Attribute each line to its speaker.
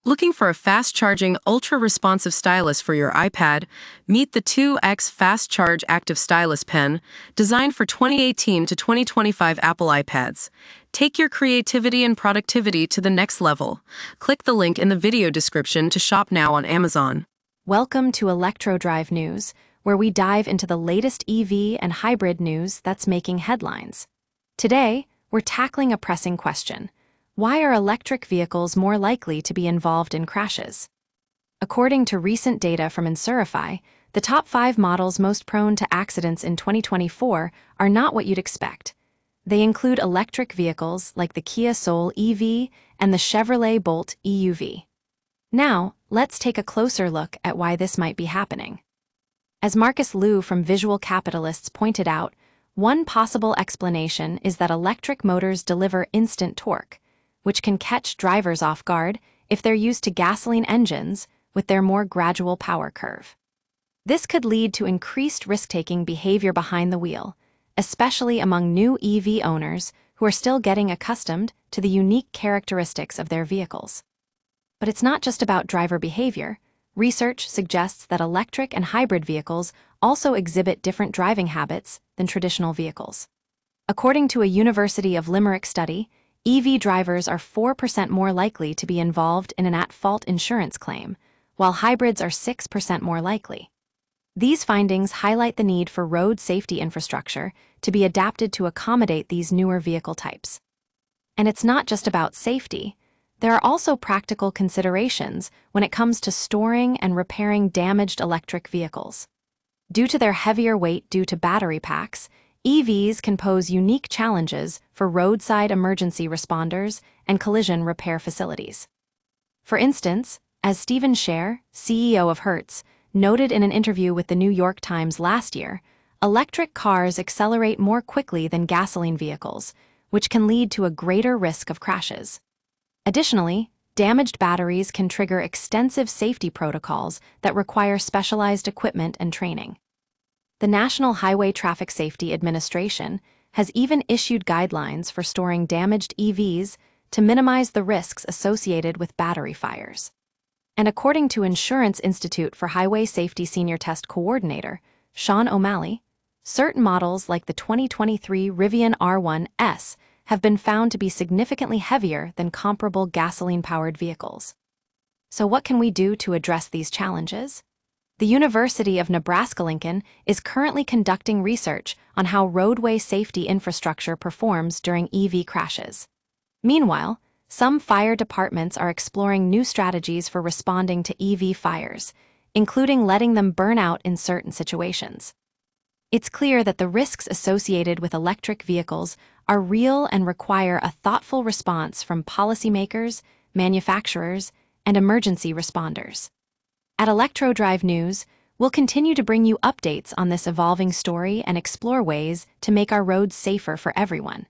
Speaker 1: Looking for a fast-charging, ultra-responsive stylus for your iPad? Meet the 2X Fast Charge Active Stylus Pen, designed for 2018 to 2025 Apple iPads. Take your creativity and productivity to the next level. Click the link in the video description to shop now on Amazon.
Speaker 2: Welcome to ElectroDrive News, where we dive into the latest EV and hybrid news that's making headlines. Today, we're tackling a pressing question. Why are electric vehicles more likely to be involved in crashes? According to recent data from Insurify, the top 5 models most prone to accidents in 2024 are not what you'd expect. They include electric vehicles like the Kia Soul EV and the Chevrolet Bolt EUV. Now, let's take a closer look at why this might be happening. As Marcus Liu from Visual Capitalists pointed out, one possible explanation is that electric motors deliver instant torque, which can catch drivers off guard if they're used to gasoline engines with their more gradual power curve. This could lead to increased risk-taking behavior behind the wheel, especially among new EV owners who are still getting accustomed to the unique characteristics of their vehicles. But it's not just about driver behavior. Research suggests that electric and hybrid vehicles also exhibit different driving habits than traditional vehicles. According to a University of Limerick study, EV drivers are 4% more likely to be involved in an at-fault insurance claim, while hybrids are 6% more likely. These findings highlight the need for road safety infrastructure to be adapted to accommodate these newer vehicle types. And it's not just about safety. There are also practical considerations when it comes to storing and repairing damaged electric vehicles. Due to their heavier weight due to battery packs, EVs can pose unique challenges for roadside emergency responders and collision repair facilities. For instance, as Stephen Scher, CEO of Hertz, noted in an interview with the New York Times last year, electric cars accelerate more quickly than gasoline vehicles, which can lead to a greater risk of crashes. Additionally, damaged batteries can trigger extensive safety protocols that require specialized equipment and training. The National Highway Traffic Safety Administration has even issued guidelines for storing damaged EVs to minimize the risks associated with battery fires. And according to Insurance Institute for Highway Safety Senior Test Coordinator, Sean O'Malley, certain models like the 2023 Rivian R1S have been found to be significantly heavier than comparable gasoline-powered vehicles. So what can we do to address these challenges? The University of Nebraska-Lincoln is currently conducting research on how roadway safety infrastructure performs during EV crashes. Meanwhile, some fire departments are exploring new strategies for responding to EV fires, including letting them burn out in certain situations. It's clear that the risks associated with electric vehicles are real and require a thoughtful response from policymakers, manufacturers, and emergency responders. At ElectroDrive News, we'll continue to bring you updates on this evolving story and explore ways to make our roads safer for everyone.